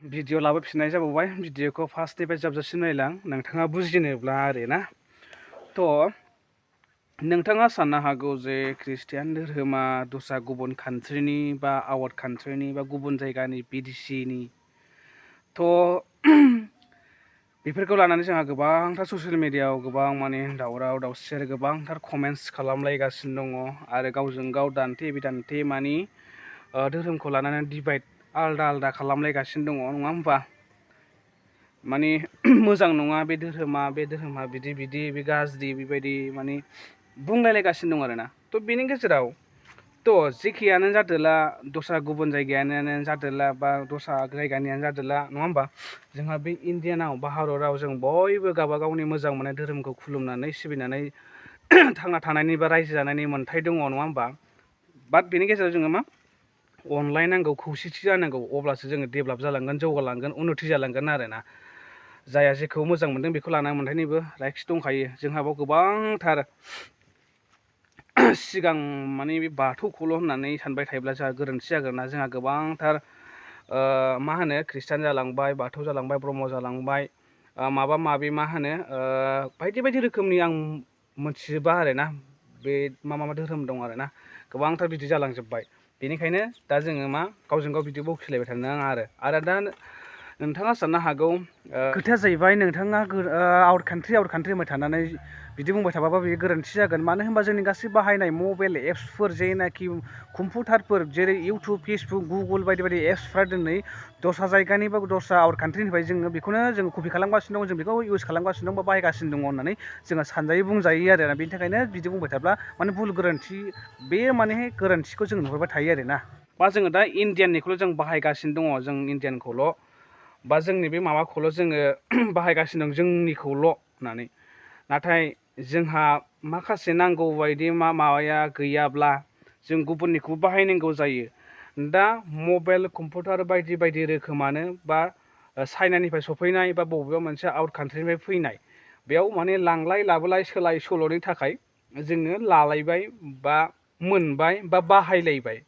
video लाबोफिननाय जाबावबाय भिडिअखौ फार्स्टनिफ्राय जोबजासिम नायलां नोंथाङा बुजिनोब्ला आरोना थ' नोंथाङा साननो हागौ जे ख्रिस्टियान धोरोमा दस्रा गुबुन कान्ट्रिनि बा आउट कान्ट्रिनि बा गुबुन जायगानि बिदेशिनि थ' बेफोरखौ लानानै जोंहा गोबांथार ससियेल मिडियायाव गोबां माने दावराव दावसि आरो गोबांथार कमेन्ट्स खालामलायगासिनो दङ आरो गावजों गाव दान्थे बिदान्थे मानि धोरोमखौ लानानै डिभाइड आलदा आलदा खालामलायगासिनो दङ नङा होमबा माने मोजां नङा बे धोरोमा बिदि बे गाज्रि बेबायदि माने बुंलायलायगासिनो दं आरोना थ' बेनि गेजेराव थ' जेखियानो जादोला दस्रा गुबुन जायगायानो जादोला बा दस्रा जायगानियानो जादोला नङा होमबा जोंहा बे इण्डियानाव बा भारताव जों बयबो गावबा गावनि मोजां मोननाय धोरोमखौ खुलुमनानै सिबिनानै थांना थानायनि बा रायजो जानायनि मोन्थाय दङ नङा होमबा बाट बेनि गेजेराव जोङो मा अनलायनांगौ खौसेथि जानांगौ अब्लासो जोङो डेभेलप जालांगोन जौगालांगोन उन्नति जालांगोन आरोना जायहा जेखौ मोजां मोनदों बेखौ लानानै मोन्थायनिबो राइट्स दंखायो जोंहा बाव गोबांथार सिगां माने बे बाथौखौल' होननानै सानबाय थायोब्ला जोंहा गोरोन्थि जागोन ना जोंहा गोबांथार मा होनो खृष्टान जालांबाय बाथौ जालांबाय ब्रह्म जालांबाय माबा माबि मा होनो बायदि बायदि रोखोमनि आं मोनथिजोबा आरोना बे मा धोरोम दं आरोना गोबांथार बिदि जालांजोब्बाय बेनिखायनो दा जोङो मा गावजों गाव बिदि बखिलायबाय थानो नाङा आरो दा नोंथाङा साननो हागौ खोथाया जाहैबाय नोंथाङा आउट कान्ट्रि होनबाय थानानै बिदि बुंबाय थाबाबो बेयो गोरोन्थि जागोन मानो होनबा जोंनि गासै बाहायनाय मबाइल एप्सफोर जेनाखि कम्पिउटारफोर जेरै इउटुब फेसबुक गुगोल बायदि बायदि एप्सफ्रा दिनै दस्रा जायगानि बा दस्रा आउट कान्ट्रिनिफ्राय जोङो बेखौनो जोङो कपि खालामगासिनो दं जों बेखौ इउज खालामगासिनो दं बा बाहायगासिनो दङ होननानै जोङो सानजायो बुंजायो आरोना बेनि थाखायनो बिदि बुंबाय थाब्ला माने भुल गोरोन्थि बे माने गोरोन्थिखौ जों नुहरबाय थायो आरोना बा जोङो दा इण्डियाननिखौल' जों बाहायगासिनो दङ जों इण्डियानखौल' बा जोंनि बे माबाखौल' जोङो बाहायगासिनो दं जोंनिखौल' होननानै नाथाय जोंहा माखासे नांगौ बायदि माबाया गैयाब्ला जों गुबुननिखौबो बाहायनांगौ जायो दा मबाइल कम्पिउटार बायदि बायदि रोखोमानो बा चाइनानिफ्राय सफैनाय बा बबेबा मोनसे आउट कान्ट्रिनिफ्राय फैनाय बेयाव माने लांलाय लाबोलाय सोलाय सोल'नि थाखाय जोङो लालायबाय बा मोनबाय बा बाहायलायबाय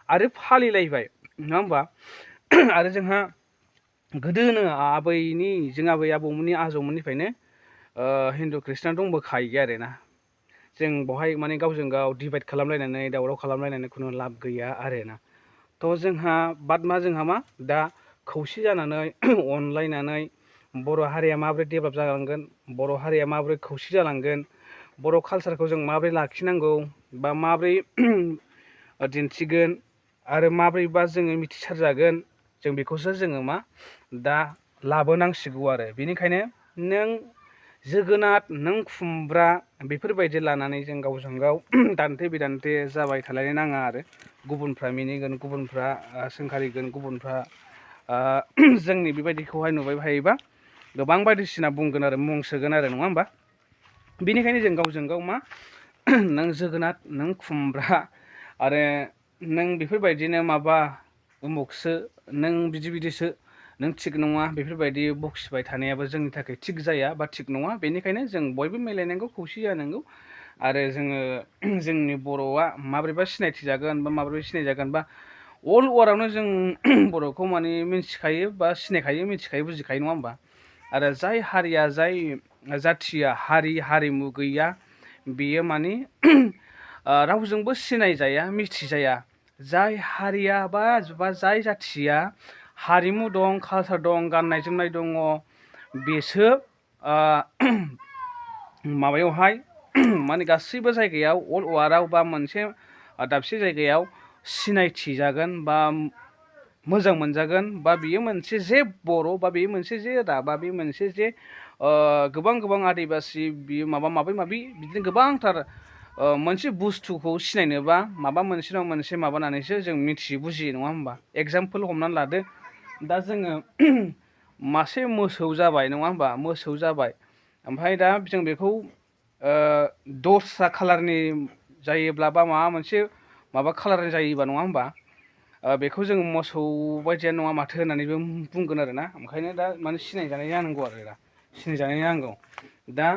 आरो फालिलायबाय नङा होमबा आरो जोंहा गोदोनो जों आबै आबौमोननि आजौमोननिफ्रायनो हिन्दु खृष्टान दंबोखायो आरोना जों बेवहाय माने गावजों गाव डिभाइड खालामलायनानै दावराव खालामलायनानै खुनु लाब गैया आरोना थ' जोंहा जोंहा मा दा खौसे जानानै अनलायनानै बर' हारिया माबोरै डेभेलप जालांगोन बर' हारिया माबोरै खौसे जालांगोन बर' कालसारखौ जों माबोरै लाखिनांगौ बा माबोरै दिन्थिगोन आरो माबोरैबा जोङो मिथिसार जागोन जों बेखौसो जोङो मा दा लाबोनांसिगौ आरो बेनिखायनो नों जोगोनार नों खुमब्रा बेफोरबायदि लानानै जों गावजों गाव दान्थे बिदान्थे जाबाय थालायनो नाङा आरो गुबुनफ्रा मिनिगोन गुबुनफ्रा सोंखारिगोन गुबुनफ्रा जोंनि बेबायदिखौहाय नुबाय थायोबा गोबां बायदिसिना बुंगोन आरो मुं सोगोन आरो नङा होमबा बेनिखायनो जों गावजों गाव मा नों जोगोनार नों खुमब्रा आरो नों बेफोरबायदिनो माबा उमुखसो नों बिदिसो नों थिग नङा बेफोरबायदि बखिबाय थानायाबो जोंनि थाखाय थिग जाया बा थिग नङा बेनिखायनो जों बयबो मिलायनांगौ खौसे जानांगौ आरो जोङो जोंनि बर'आ माबोरैबा सिनायथि जागोन बा माबोरैबा सिनायजागोन बा अल वार्ल्डआवनो जों बर'खौ माने मिथिखायो बा सिनायखायो मिथिखायो बुजिखायो नङा होमबा आरो जाय हारिया जाय जाथिया हारिमु गैया बेयो माने रावजोंबो सिनायजाया मिथिजाया जाय हारिया बा जाय जाथिया हारिमु दं कालसार दं गाननाय जोमनाय दङ बेसो माबायावहाय माने गासैबो जायगायाव अल वार्ल्डआव बा मोनसे दाबसे जायगायाव सिनायथि जागोन बा मोजां मोनजागोन बा बेयो मोनसे जे बर' बा बेयो मोनसे जे राभा बे मोनसे जे गोबां आदिबासि बियो माबा माबि बिदिनो गोबांथार मोनसे बुस्थुखौ सिनायनोबा माबा मोनसे नङा मोनसे माबानानैसो जों मिथियो बुजियो नङा होमबा एगजामपोल हमनानै लादो दा जोङो मासे मोसौ जाबाय नङा होमबा मोसौ जाबाय ओमफ्राय दा जों बेखौ दस्रा कालारनि जायोब्ला बा माबा मोनसे कालारनि जायोबा नङा होमबा बेखौ जों मोसौ बायदियानो नङा माथो होननानैबो बुंगोन आरोना ओंखायनो दा माने सिनायजानाय जानांगौ आरो दा सिनायजानाय नांगौ दा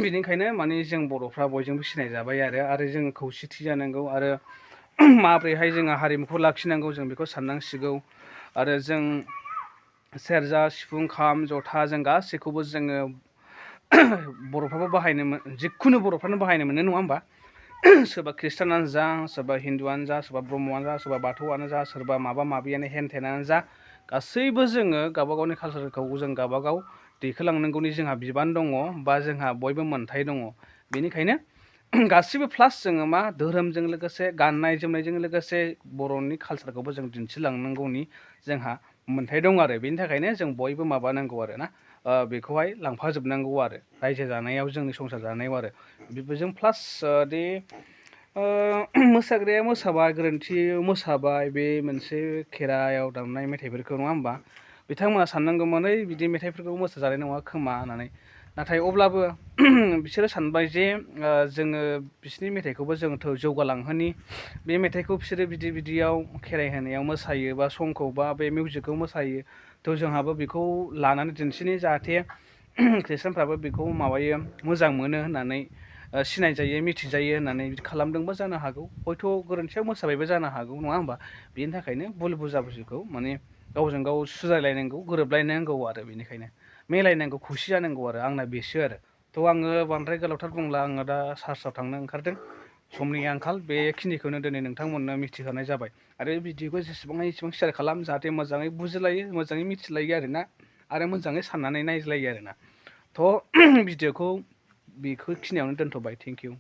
बेनिखायनो माने जों बर'फ्रा बयजोंबो सिनायजाबाय आरो जों खौसेथि जानांगौ आरो माब्रैहाय जोङो हारिमुखौ लाखिनांगौ जों बेखौ साननांसिगौ आरो जों सेरजा सिफुं खाम जथा जों गासैखौबो जोङो बर'फ्राबो जिखुनु बर'फ्रानो बाहायनो मोनो नङा होमबा सोरबा खृष्टानानो जा सोरबा हिन्दुआनो जा सोरबा ब्रह्मआनो जा सोरबा बाथौआनो जा सोरबा माबा माबियानो हेनथेनानो जा गासैबो जोङो गावबा गावनि कालसारखौ जों गावबा गाव दैखोलांनांगौनि जोंहा बिबान दङ बा जोंहा बयबो मोन्थाय दङ बेनिखायनो गासिबो प्लास जोङो मा धोरोमजों लोगोसे गाननाय जोमनायजों लोगोसे बर'नि कालसारखौबो जों दिन्थिलांनांगौनि जोंहा मोन्थाय दं आरो बेनि थाखायनो जों बयबो माबानांगौ आरो ना बेखौहाय लांफाजोबनांगौ आरो रायजो जानायाव जोंनि संसार जानायाव आरो बेजों प्लास दे मोसाग्राया मोसाबाय गोरोन्थि मोसाबाय बे मोनसे खेरायाव दामनाय मेथाइफोरखौ नङा होमबा बिथांमोना साननांगौमोन ओइ बिदि मेथाइफोरखौ मोसाजानाय नङा खोमा होननानै नाथाय अब्लाबो बिसोरो सानबाय जे जोङो बिसोरनि मेथाइखौबो जों जौगालांहोनि बे मेथाइखौ बिसोरो बिदियाव खेराइ होनायाव मोसायो बा संखौ बा बे मिउजिकखौ मोसायो थ' जोंहाबो बेखौ लानानै दिन्थिनि जाहाथे खृष्टानफ्राबो बेखौ माबायो मोजां मोनो होननानै सिनायजायो मिथिजायो होननानै खालामदोंबो जानो हागौ हयथ' गोरोन्थियाव मोसाबायबो जानो हागौ नङा होमबा बेनि थाखायनो भुल बुजाबुजिखौ माने गावजों गाव सुज्रायलायनांगौ गोरोबलायनांगौ आरो बेनिखायनो मिलायनांगौ खौसे जानांगौ आरो आंना बेसो आरो थ' आङो बांद्राय गोलावथार बुंला आङो दा चार्चआव थांनो ओंखारदों समनि आंखाल बेखिनिखौनो दिनै नोंथांमोननो मिथिहोनाय जाबाय आरो भिडिअखौ जेसेबां हायो एसेबां शेयार खालाम जाहाथे मोजाङै बुजिलायो मोजाङै मिथिलायो आरोना आरो मोजाङै साननानै नायज्लायो आरोना थ' भिडिअखौ बेखिनियावनो दोनथ'बाय थेंक इउ